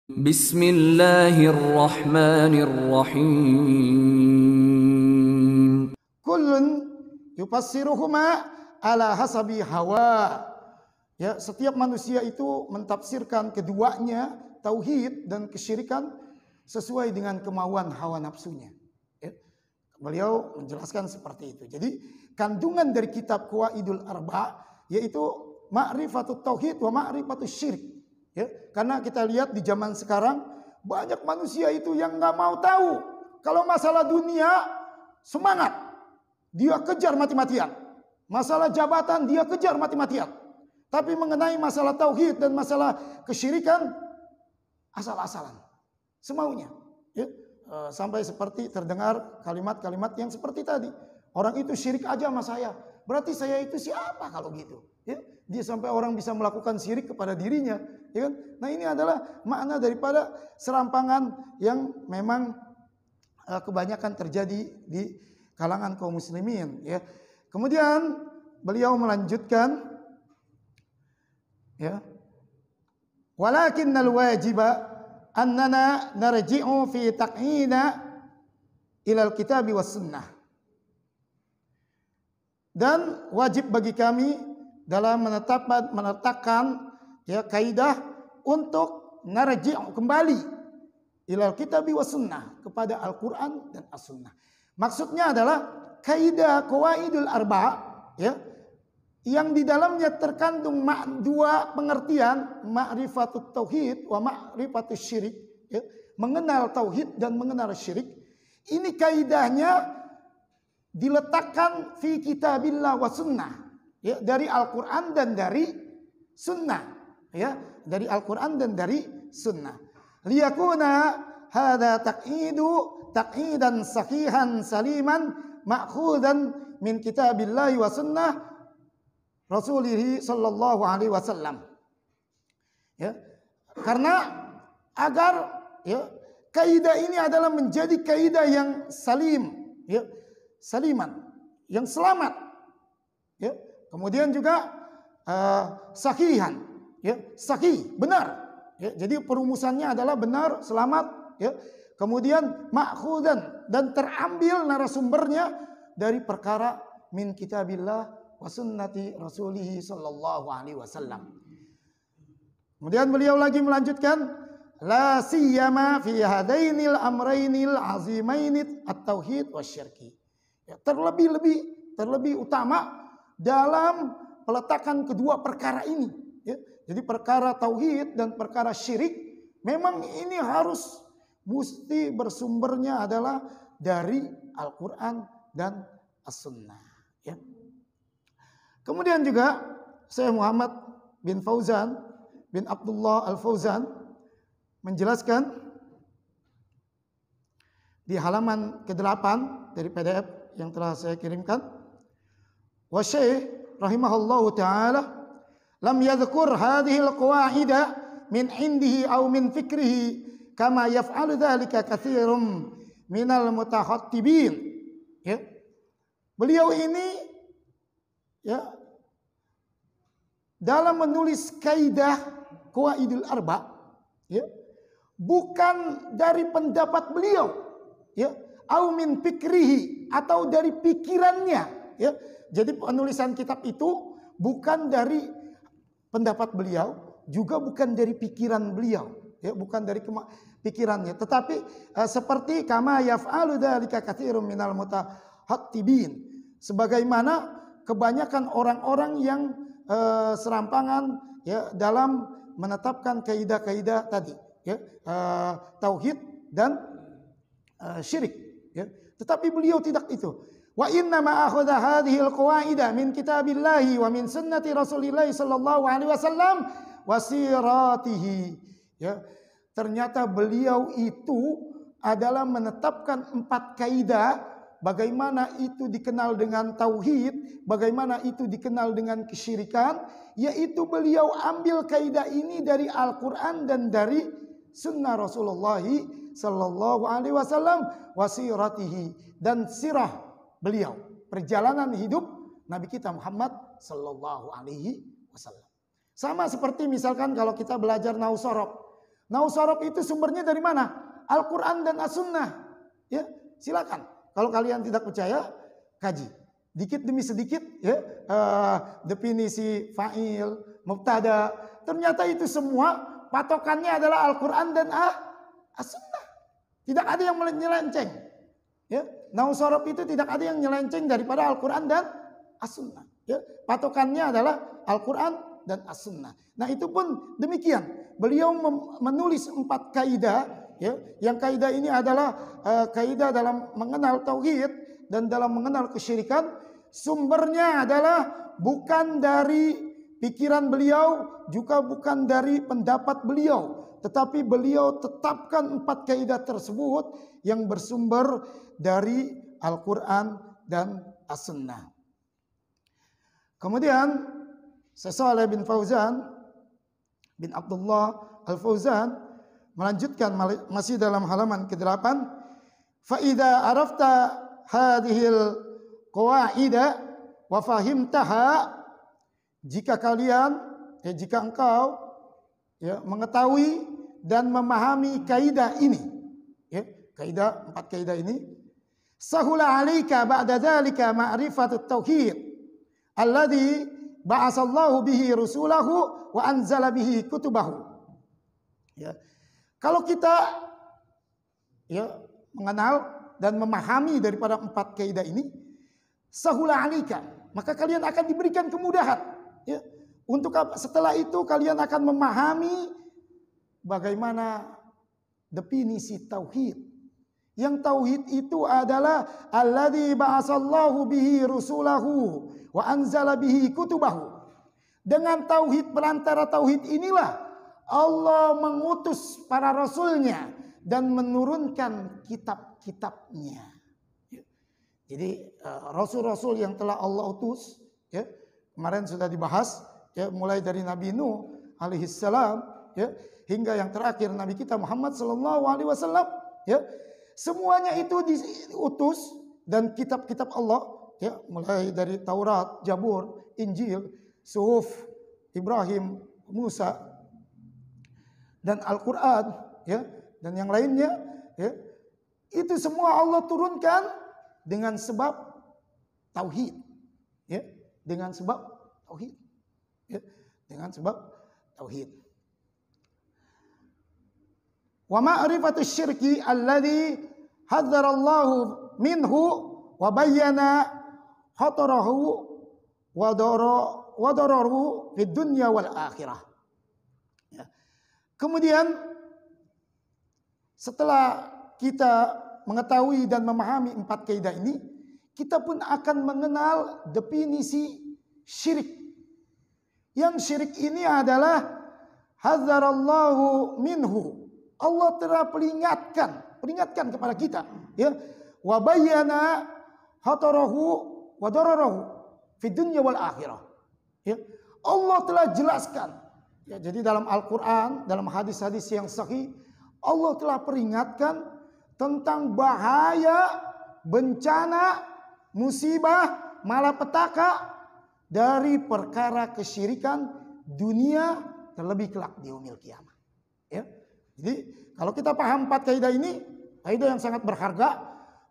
Bismillahirrahmanirrahim. Kullun yufassiruhuma ala hasabi hawa. Ya, setiap manusia itu mentafsirkan keduanya, tauhid dan kesyirikan, sesuai dengan kemauan hawa nafsunya. Ya. Beliau menjelaskan seperti itu. Jadi kandungan dari kitab Qawaidul Arba yaitu ma'rifatut tauhid wa ma'rifatut syirik. Ya, karena kita lihat di zaman sekarang banyak manusia itu yang nggak mau tahu kalau masalah dunia semangat, dia kejar mati-matian. Masalah jabatan dia kejar mati-matian. Tapi mengenai masalah tauhid dan masalah kesyirikan asal-asalan, semaunya. Ya, sampai seperti terdengar kalimat-kalimat yang seperti tadi. Orang itu syirik aja sama saya, berarti saya itu siapa kalau gitu? Ya, dia sampai orang bisa melakukan syirik kepada dirinya. Ya kan? Nah, ini adalah makna daripada serampangan yang memang kebanyakan terjadi di kalangan kaum muslimin. Ya. Kemudian beliau melanjutkan, ya, walakinnal wajiba annana narji'u fi taqhina ilal kitabi was sunnah. Dan wajib bagi kami dalam menetapkan ya kaidah untuk narji'u kembali ilal kitabi was sunnah, kepada Al-Qur'an dan As-Sunnah. Maksudnya adalah kaidah Qawaidul Arba, ya, yang di dalamnya terkandung dua pengertian, ma'rifatut tauhid wa ma'rifatus syirik, ya, mengenal tauhid dan mengenal syirik. Ini kaidahnya diletakkan fi kitabillah wa sunnah, ya, dari Al-Qur'an dan dari sunnah, ya, dari Al-Qur'an dan dari sunnah. Liyakuna hadza taqidan sahihan saliman ma'khudan min kitabillahi wa sunnah Rasulih sallallahu alaihi wasallam. Ya. Karena agar, ya, kaidah ini adalah menjadi kaidah yang salim, ya, saliman, yang selamat, ya. Kemudian juga sahihan, ya, sahih, benar. Ya, jadi perumusannya adalah benar, selamat, ya. Kemudian ma'khudan, dan terambil narasumbernya dari perkara min kitabillah wa sunnati rasulih sallallahu alaihi wasallam. Kemudian beliau lagi melanjutkan, la siyama fi hadainil amrainil azimainit at-tauhid wasyirki. Ya, terlebih utama dalam peletakan kedua perkara ini, ya. Jadi perkara tauhid dan perkara syirik memang ini harus mesti bersumbernya adalah dari Al-Qur'an dan As-Sunnah, ya. Kemudian juga Syekh Muhammad bin Fauzan bin Abdullah Al-Fauzan menjelaskan di halaman ke-8 dari PDF yang telah saya kirimkan, wa Syekh rahimahullahu taala lam yadhkur hadhihi al-qawaida min indihi aw min fikrihi kama yaf'alu dzalika katsirun minal mutakhattibin. Ya. Beliau ini, ya, dalam menulis kaidah Qawaidul Arba, ya, bukan dari pendapat beliau, ya, au min fikrihi, atau dari pikirannya, ya. Jadi penulisan kitab itu bukan dari pendapat beliau, juga bukan dari pikiran beliau, ya, bukan dari pikirannya, tetapi seperti kama yaf'alu dzalika katsirun minal mutahattibin, sebagaimana kebanyakan orang-orang yang serampangan, ya, dalam menetapkan kaidah-kaidah tadi, ya, tauhid dan syirik, ya. Tetapi beliau tidak itu. Wa inna ma akhadha hadhihi al-qawaida min kitabillahi wa min sunnati Rasulillah sallallahu alaihi wasallam wa siratihi. Ya, ternyata beliau itu adalah menetapkan 4 kaidah, bagaimana itu dikenal dengan tauhid, bagaimana itu dikenal dengan kesyirikan, yaitu beliau ambil kaidah ini dari Al-Qur'an dan dari sunnah Rasulullah sallallahu alaihi wasallam wa siratihi, dan sirah beliau, perjalanan hidup Nabi kita Muhammad sallallahu alaihi wasallam. Sama seperti misalkan kalau kita belajar nahwu sorof, Nahwu sorof itu sumbernya dari mana? Al-Quran dan As-Sunnah. Ya, silakan. Kalau kalian tidak percaya, kaji. Dikit demi sedikit, ya, definisi fa'il, mubtada. Ternyata itu semua patokannya adalah Al-Quran dan As-Sunnah. Tidak ada yang menyelenceng. Ya, nahwu sorof itu tidak ada yang nyelenceng daripada Al-Quran dan As-Sunnah. Ya, patokannya adalah Al-Quran dan As-Sunnah. Nah, itu pun demikian. Beliau menulis 4 kaidah, ya. Yang kaidah ini adalah kaidah dalam mengenal tauhid dan dalam mengenal kesyirikan. Sumbernya adalah bukan dari pikiran beliau, juga bukan dari pendapat beliau, tetapi beliau tetapkan 4 kaidah tersebut yang bersumber dari Al-Quran dan As-Sunnah. Kemudian Syekh Shalih bin Fauzan bin Abdullah Al-Fauzan melanjutkan masih dalam halaman ke-8, fa idza arafta hadhil qawaida wa fahimtaha, jika engkau ya, mengetahui dan memahami kaidah ini, ya, kaidah 4 kaidah ini, sahula 'alaika ba'da dzalika ma'rifatut tauhid alladzi ba'asallahu bihi rusulahu wa anzala bihi kutubahu. Ya. Kalau kita ya mengenal dan memahami daripada 4 kaidah ini, sahula 'alaika, maka kalian akan diberikan kemudahan. Ya. Untuk setelah itu kalian akan memahami bagaimana definisi tauhid. Yang tauhid itu adalah alladzi ba'asallahu bihi rusulahu wa anzala bihi kutubahu. Dengan tauhid, perantara tauhid inilah Allah mengutus para rasulnya dan menurunkan kitab-kitabnya. Jadi rasul-rasul yang telah Allah utus, ya, kemarin sudah dibahas, ya, mulai dari Nabi Nuh alaihissalam, ya, hingga yang terakhir Nabi kita Muhammad sallallahu alaihi wasallam, ya, semuanya itu diutus dan kitab-kitab Allah, ya, mulai dari Taurat, Zabur, Injil, Suhuf Ibrahim, Musa, dan Al-Quran, ya, dan yang lainnya, ya, itu semua Allah turunkan dengan sebab tauhid, ya, dengan sebab tauhid, ya, dengan sebab tauhid. Wa ma'rifatus syirki alladzi hadzarallahu minhu wa bayyana khatarahu wa dararu fid dunya wal akhirah. Ya. Kemudian setelah kita mengetahui dan memahami 4 kaidah ini, kita pun akan mengenal definisi syirik. Yang syirik ini adalah hadzarallahu minhu. Allah telah peringatkan kepada kita, ya. Wa bayyana khatarahu wa dararahu fid dunya wal akhirah. Ya. Allah telah jelaskan. Ya, jadi dalam Al-Quran, dalam hadis-hadis yang sahih, Allah telah peringatkan tentang bahaya, bencana, musibah, malapetaka dari perkara kesyirikan dunia terlebih kelak di yaumil kiamah. Ya. Jadi kalau kita paham 4 kaidah ini, kaidah yang sangat berharga,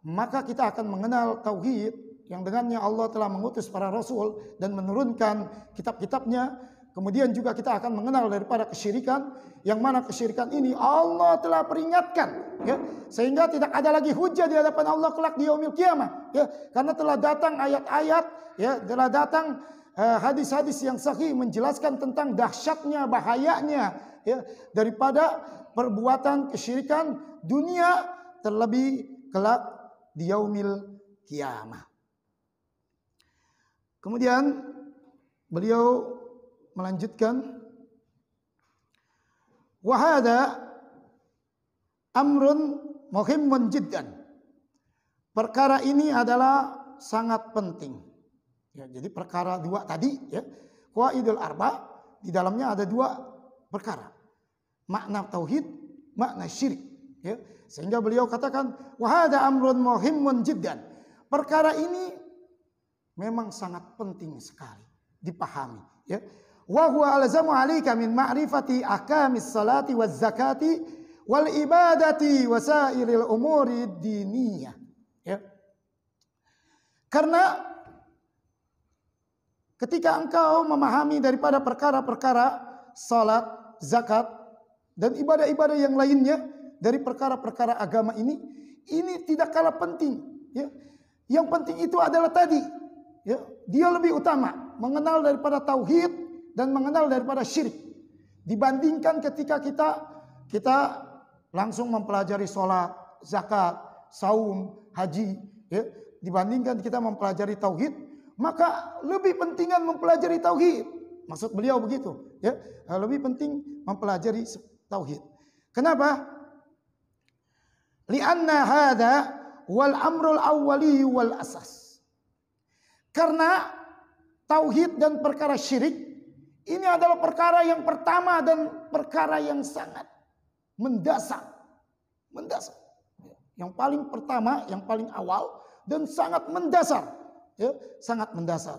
maka kita akan mengenal tauhid yang dengannya Allah telah mengutus para rasul dan menurunkan kitab-kitabnya. Kemudian juga kita akan mengenal daripada kesyirikan, yang mana kesyirikan ini Allah telah peringatkan, ya, sehingga tidak ada lagi hujah di hadapan Allah kelak di yaumil kiamah, ya, karena telah datang ayat-ayat, ya, telah datang hadis-hadis yang sahih menjelaskan tentang dahsyatnya, bahayanya, ya, daripada perbuatan kesyirikan dunia terlebih kelak di yaumil kiamah. Kemudian beliau melanjutkan, wa hadza amrun muhimmun jiddan. Perkara ini adalah sangat penting. Ya, jadi perkara 2 tadi, ya, qawaidul arba, di dalamnya ada 2 perkara. Makna tauhid, makna syirik, ya. Sehingga beliau katakan wa hadza amrun muhimmun jiddan. Perkara ini memang sangat penting sekali dipahami, ya. Wa huwa alzamu 'alaika min ma'rifati ahkamis salati waz zakati wal ibadati wasairil umuri diniyah. Ya. Karena ketika engkau memahami daripada perkara-perkara salat, zakat, dan ibadah-ibadah yang lainnya dari perkara-perkara agama ini tidak kalah penting. Ya. Yang penting itu adalah tadi, ya, dia lebih utama mengenal daripada tauhid dan mengenal daripada syirik dibandingkan ketika kita langsung mempelajari salat, zakat, saum, haji. Ya. Dibandingkan kita mempelajari tauhid, maka lebih pentingan mempelajari tauhid. Maksud beliau begitu, ya. Lebih penting mempelajari tauhid. Kenapa? Li'anna hadza wal amrul awwali wal asas. Karena tauhid dan perkara syirik ini adalah perkara yang pertama dan perkara yang sangat mendasar. Mendasar. Yang paling pertama, yang paling awal dan sangat mendasar, ya, sangat mendasar.